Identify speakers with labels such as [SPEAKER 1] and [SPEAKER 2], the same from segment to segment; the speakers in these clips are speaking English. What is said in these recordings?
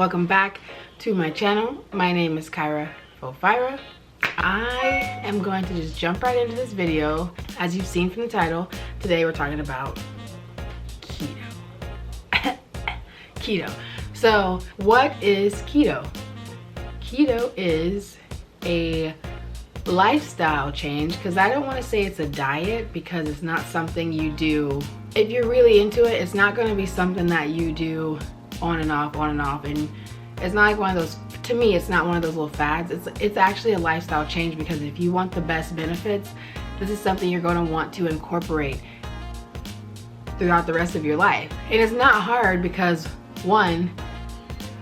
[SPEAKER 1] Welcome back to my channel. My name is Kyra Fofira. I am going to just jump right into this video. As you've seen from the title, today we're talking about keto. Keto. So what is keto? Keto is a lifestyle change, because I don't want to say it's a diet because it's not something you do. If you're really into it, it's not going to be something that you do on and off, and it's not like one of those, to me, it's not one of those little fads. It's actually a lifestyle change, because if you want the best benefits, this is something you're going to want to incorporate throughout the rest of your life. And it's not hard because, one,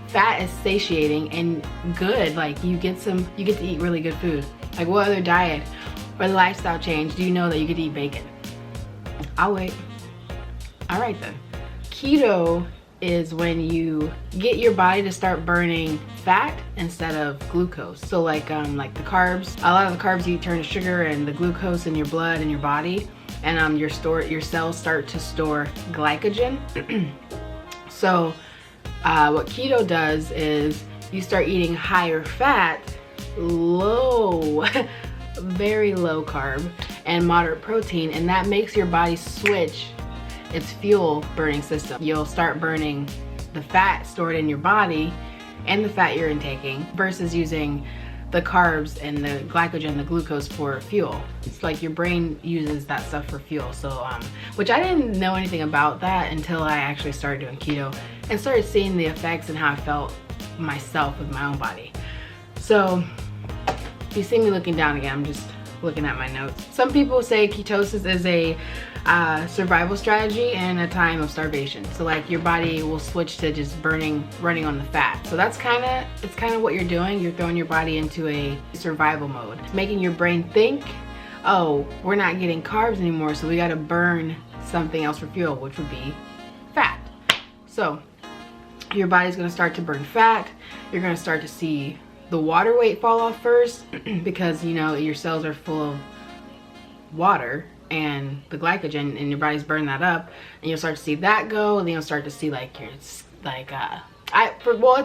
[SPEAKER 1] fat is satiating and good. Like you get to eat really good food. Like what other diet or lifestyle change do you know that you could eat bacon? I'll wait. All right then. Keto is when you get your body to start burning fat instead of glucose. So like the carbs, a lot of the carbs you eat turn to sugar, and the glucose in your blood and your body, and your cells start to store glycogen. So what keto does is you start eating higher fat, low, very low carb, and moderate protein, and that makes your body switch its fuel burning system. You'll start burning the fat stored in your body and the fat you're intaking versus using the carbs and the glycogen, the glucose for fuel. It's like your brain uses that stuff for fuel. So, which I didn't know anything about that until I actually started doing keto and started seeing the effects and how I felt myself with my own body. So, if you see me looking down again, I'm just looking at my notes. Some people say ketosis is a survival strategy in a time of starvation. So like your body will switch to just running on the fat. So it's kind of what you're doing. You're throwing your body into a survival mode. It's making your brain think, oh, we're not getting carbs anymore, so we got to burn something else for fuel, which would be fat. So your body's going to start to burn fat. You're going to start to see the water weight fall off first because your cells are full of water and the glycogen, and your body's burning that up, and you'll start to see that go, and then you'll start to see it's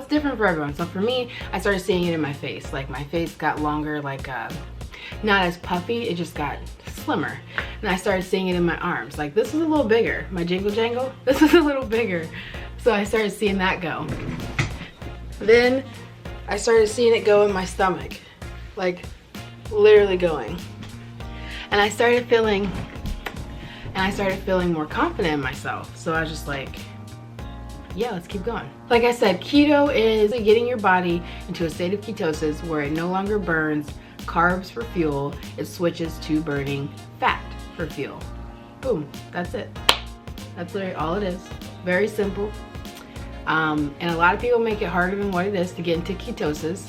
[SPEAKER 1] different for everyone. So for me, I started seeing it in my face. Like my face got longer, not as puffy, it just got slimmer. And I started seeing it in my arms. Like this is a little bigger. My jingle jangle, this is a little bigger. So I started seeing that go. Then I started seeing it go in my stomach, like literally going. And I started feeling more confident in myself. So I was just like, yeah, let's keep going. Like I said, keto is getting your body into a state of ketosis where it no longer burns carbs for fuel. It switches to burning fat for fuel. Boom, that's it. That's literally all it is. Very simple. And a lot of people make it harder than what it is to get into ketosis.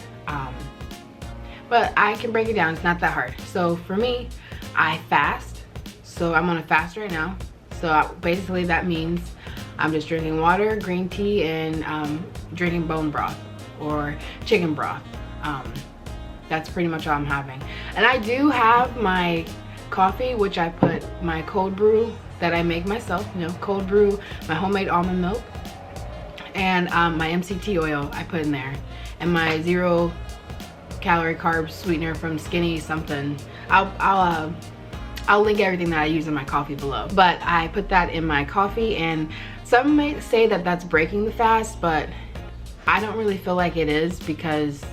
[SPEAKER 1] But I can break it down, it's not that hard. So for me, I fast. So I'm on a fast right now. So basically that means I'm just drinking water, green tea, and drinking bone broth or chicken broth. That's pretty much all I'm having. And I do have my coffee, which I put my cold brew that I make myself, cold brew, my homemade almond milk, and my MCT oil I put in there, and my 0 calorie carb sweetener from Skinny something. I'll link everything that I use in my coffee below. But I put that in my coffee, and some may say that that's breaking the fast, but I don't really feel like it is, because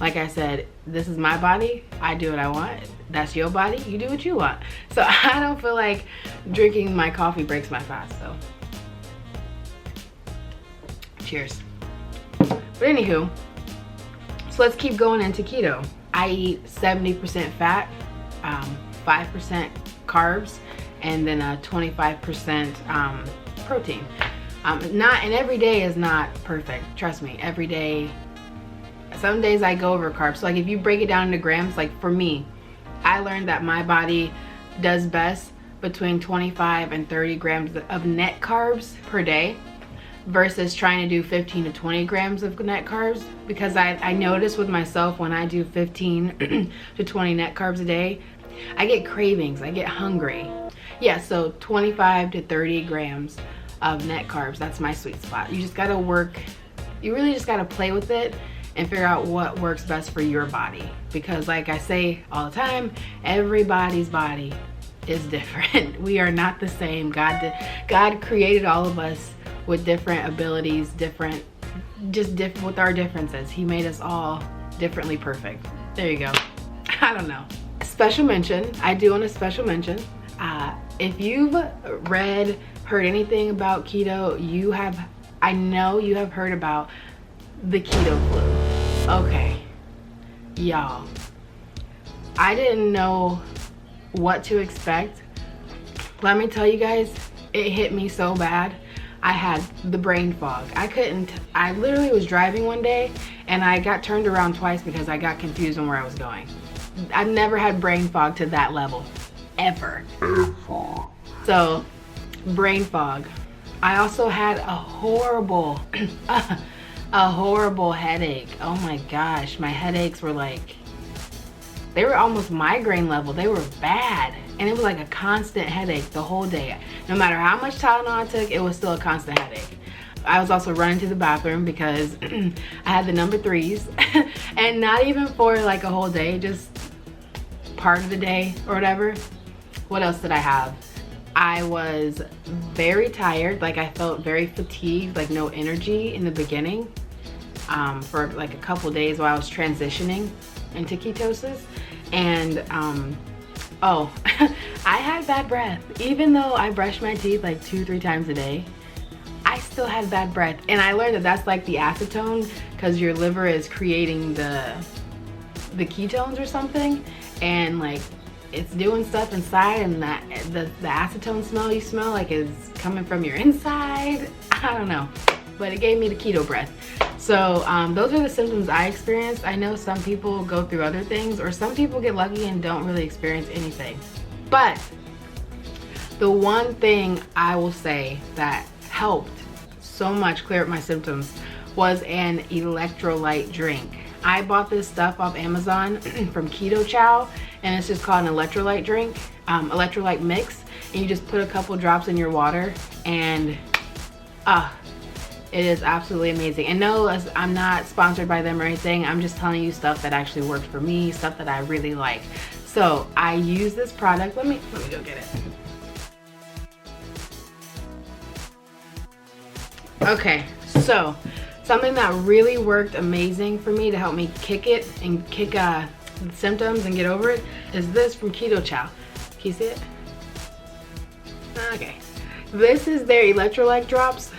[SPEAKER 1] like I said, this is my body. I do what I want. That's your body. You do what you want. So I don't feel like drinking my coffee breaks my fast. So cheers. But anywho, so let's keep going into keto. I eat 70% fat, 5% carbs, and then 25% protein. And every day is not perfect. Trust me, every day. Some days I go over carbs. So like if you break it down into grams, like for me, I learned that my body does best between 25 and 30 grams of net carbs per day, versus trying to do 15 to 20 grams of net carbs, because I notice with myself when I do 15 to 20 net carbs a day, I get cravings, I get hungry. Yeah, so 25 to 30 grams of net carbs, that's my sweet spot. You just gotta work you really just gotta play with it and figure out what works best for your body. Because like I say all the time, everybody's body is different. We are not the same. God created all of us with different abilities, different with our differences. He made us all differently perfect. There you go. I don't know. Special mention, I do want a special mention. If you've heard anything about keto, I know you have heard about the keto flu. Okay, y'all, I didn't know what to expect. Let me tell you guys, it hit me so bad. I had the brain fog. I literally was driving one day and I got turned around twice because I got confused on where I was going. I've never had brain fog to that level, ever. So, brain fog. I also had a horrible, a horrible headache. Oh my gosh, my headaches were like, they were almost migraine level. They were bad. And it was like a constant headache the whole day. No matter how much Tylenol I took, it was still a constant headache. I was also running to the bathroom because I had the number 3s. And not even for like a whole day, just part of the day or whatever. What else did I have? I was very tired. Like I felt very fatigued, like no energy in the beginning for like a couple days while I was transitioning into ketosis. And oh, I had bad breath. Even though I brushed my teeth like 2-3 times a day, I still had bad breath. And I learned that that's like the acetone, because your liver is creating the ketones or something, and like it's doing stuff inside, and that the acetone smell you smell like is coming from your inside. I don't know, but it gave me the keto breath. So those are the symptoms I experienced. I know some people go through other things, or some people get lucky and don't really experience anything. But the one thing I will say that helped so much clear up my symptoms was an electrolyte drink. I bought this stuff off Amazon from Keto Chow, and it's just called an electrolyte drink, electrolyte mix, and you just put a couple drops in your water, and it is absolutely amazing. And no, I'm not sponsored by them or anything. I'm just telling you stuff that actually worked for me, stuff that I really like. So I use this product. Let me go get it. Okay, so something that really worked amazing for me to help me kick symptoms and get over it is this from Keto Chow. Can you see it? Okay, this is their electrolyte drops.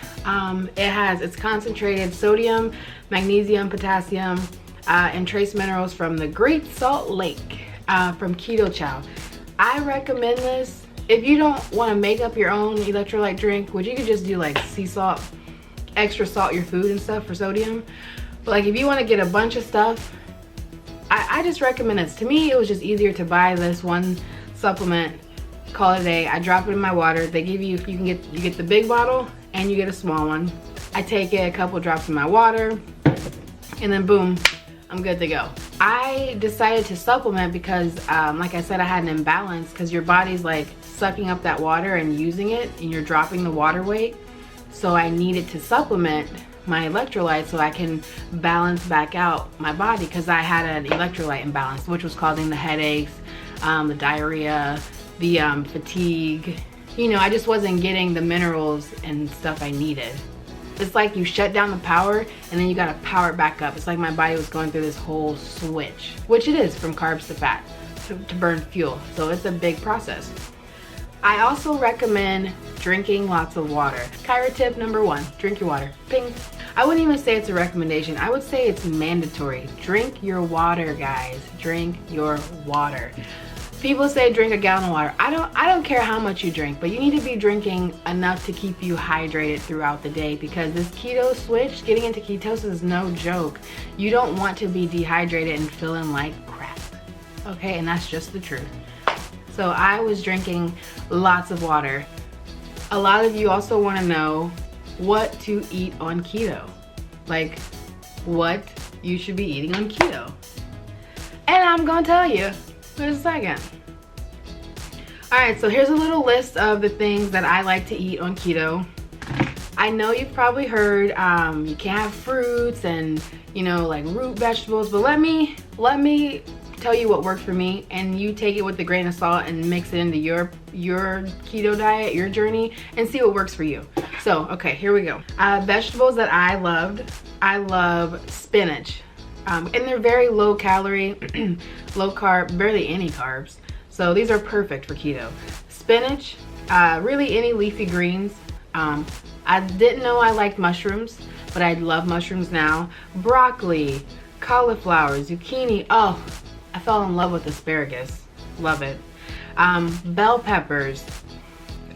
[SPEAKER 1] It's concentrated sodium, magnesium, potassium, and trace minerals from the Great Salt Lake from Keto Chow. I recommend this. If you don't want to make up your own electrolyte drink, which you could just do like sea salt, extra salt your food and stuff for sodium. But like if you want to get a bunch of stuff, I just recommend this. To me, it was just easier to buy this one supplement, call it a day. I drop it in my water. They give you, you get the big bottle and you get a small one. I take it, a couple drops in my water, and then boom, I'm good to go. I decided to supplement because like I said, I had an imbalance because your body's like sucking up that water and using it, and you're dropping the water weight. So I needed to supplement my electrolytes so I can balance back out my body, because I had an electrolyte imbalance, which was causing the headaches, the diarrhea, the fatigue. You know, I just wasn't getting the minerals and stuff I needed. It's like you shut down the power and then you gotta power it back up. It's like my body was going through this whole switch, which it is, from carbs to fat to burn fuel. So it's a big process. I also recommend drinking lots of water. Kyra tip number 1, drink your water. Ping. I wouldn't even say it's a recommendation. I would say it's mandatory. Drink your water, guys. Drink your water. People say drink a gallon of water. I don't care how much you drink, but you need to be drinking enough to keep you hydrated throughout the day, because this keto switch, getting into ketosis, is no joke. You don't want to be dehydrated and feeling like crap. Okay, and that's just the truth. So I was drinking lots of water. A lot of you also want to know what to eat on keto. Like what you should be eating on keto. And I'm gonna tell you in a second. Alright, so here's a little list of the things that I like to eat on keto. I know you've probably heard you can't have fruits and, you know, like root vegetables, but let me tell you what worked for me, and you take it with a grain of salt and mix it into your keto diet, your journey, and see what works for you. So, okay, here we go. Vegetables that I love spinach. And they're very low calorie, low carb, barely any carbs. So these are perfect for keto. Spinach, really any leafy greens. I didn't know I liked mushrooms, but I love mushrooms now. Broccoli, cauliflower, zucchini. Oh, I fell in love with asparagus. Love it. Bell peppers,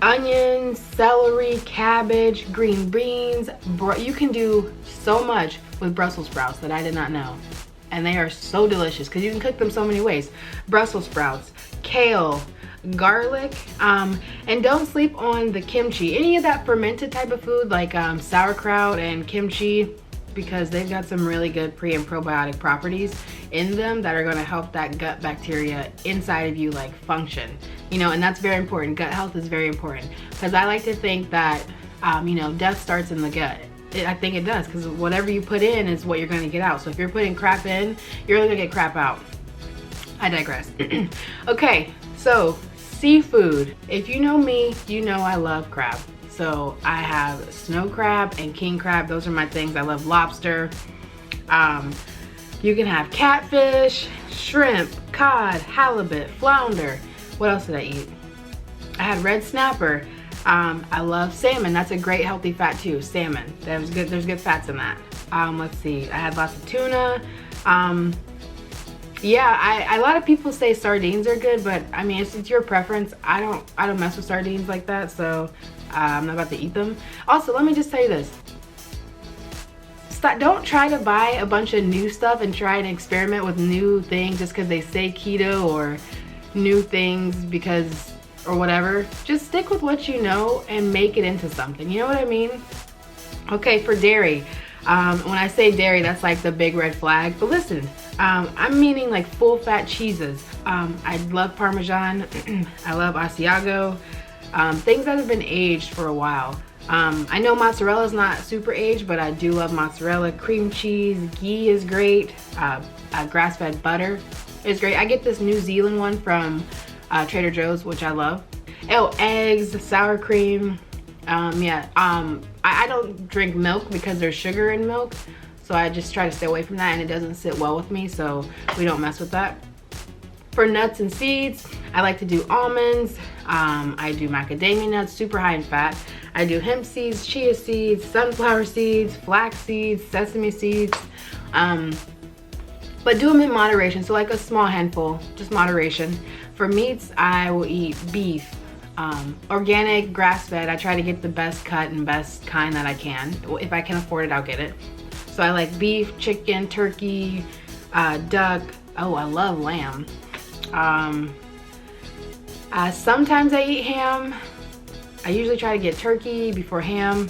[SPEAKER 1] onions, celery, cabbage, green beans. You can do so much with Brussels sprouts that I did not know. And they are so delicious because you can cook them so many ways. Brussels sprouts, kale, garlic, and don't sleep on the kimchi. Any of that fermented type of food like sauerkraut and kimchi, because they've got some really good pre and probiotic properties in them that are going to help that gut bacteria inside of you like function, you know, and that's very important. Gut health is very important, because I like to think that you know, death starts in the gut. I think it does, because whatever you put in is what you're going to get out. So if you're putting crap in, you're going to get crap out. I digress. Okay, so seafood. If you know me, you know I love crab. So I have snow crab and king crab. Those are my things. I love lobster. You can have catfish, shrimp, cod, halibut, flounder. What else did I eat? I had red snapper. I love salmon. That's a great healthy fat too. Salmon. There's good fats in that. Let's see. I had lots of tuna. Yeah, a lot of people say sardines are good, but I mean, it's your preference. I don't mess with sardines like that, so I'm not about to eat them. Also, let me just tell you this. Don't try to buy a bunch of new stuff and try and experiment with new things just because they say keto or new things because, or whatever. Just stick with what you know and make it into something. You know what I mean? Okay, for dairy. When I say dairy, that's like the big red flag. But listen, I'm meaning like full fat cheeses. I love Parmesan. I love Asiago. Things that have been aged for a while. I know mozzarella is not super aged, but I do love mozzarella. Cream cheese, ghee is great. Grass-fed butter is great. I get this New Zealand one from Trader Joe's, which I love. Oh, eggs, sour cream. I don't drink milk because there's sugar in milk, so I just try to stay away from that, and it doesn't sit well with me, so we don't mess with that. For nuts and seeds, I like to do almonds. I do macadamia nuts, super high in fat. I do hemp seeds, chia seeds, sunflower seeds, flax seeds, sesame seeds. But do them in moderation, so like a small handful, just moderation. For meats, I will eat beef. Organic, grass-fed. I try to get the best cut and best kind that I can. If I can afford it, I'll get it. So I like beef, chicken, turkey, duck. Oh, I love lamb. Sometimes I eat ham. I usually try to get turkey before ham.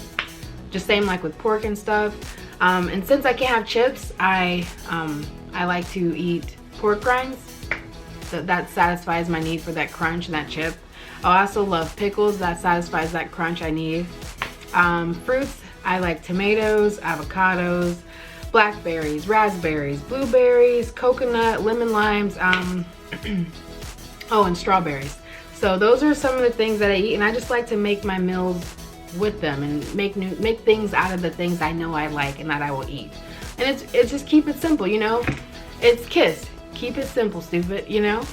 [SPEAKER 1] Just same like with pork and stuff. And since I can't have chips, I like to eat pork rinds. So that satisfies my need for that crunch and that chip. I also love pickles. That satisfies that crunch I need. Fruits, I like tomatoes, avocados, blackberries, raspberries, blueberries, coconut, lemon limes, oh, and strawberries. So those are some of the things that I eat, and I just like to make my meals with them and make things out of the things I know I like and that I will eat. And it's just keep it simple, you know? It's KISS. Keep it simple, stupid, you know?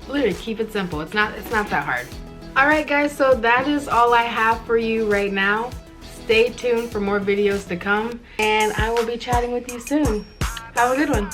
[SPEAKER 1] Literally, keep it simple. It's not that hard. Alright guys, so that is all I have for you right now. Stay tuned for more videos to come, and I will be chatting with you soon. Have a good one.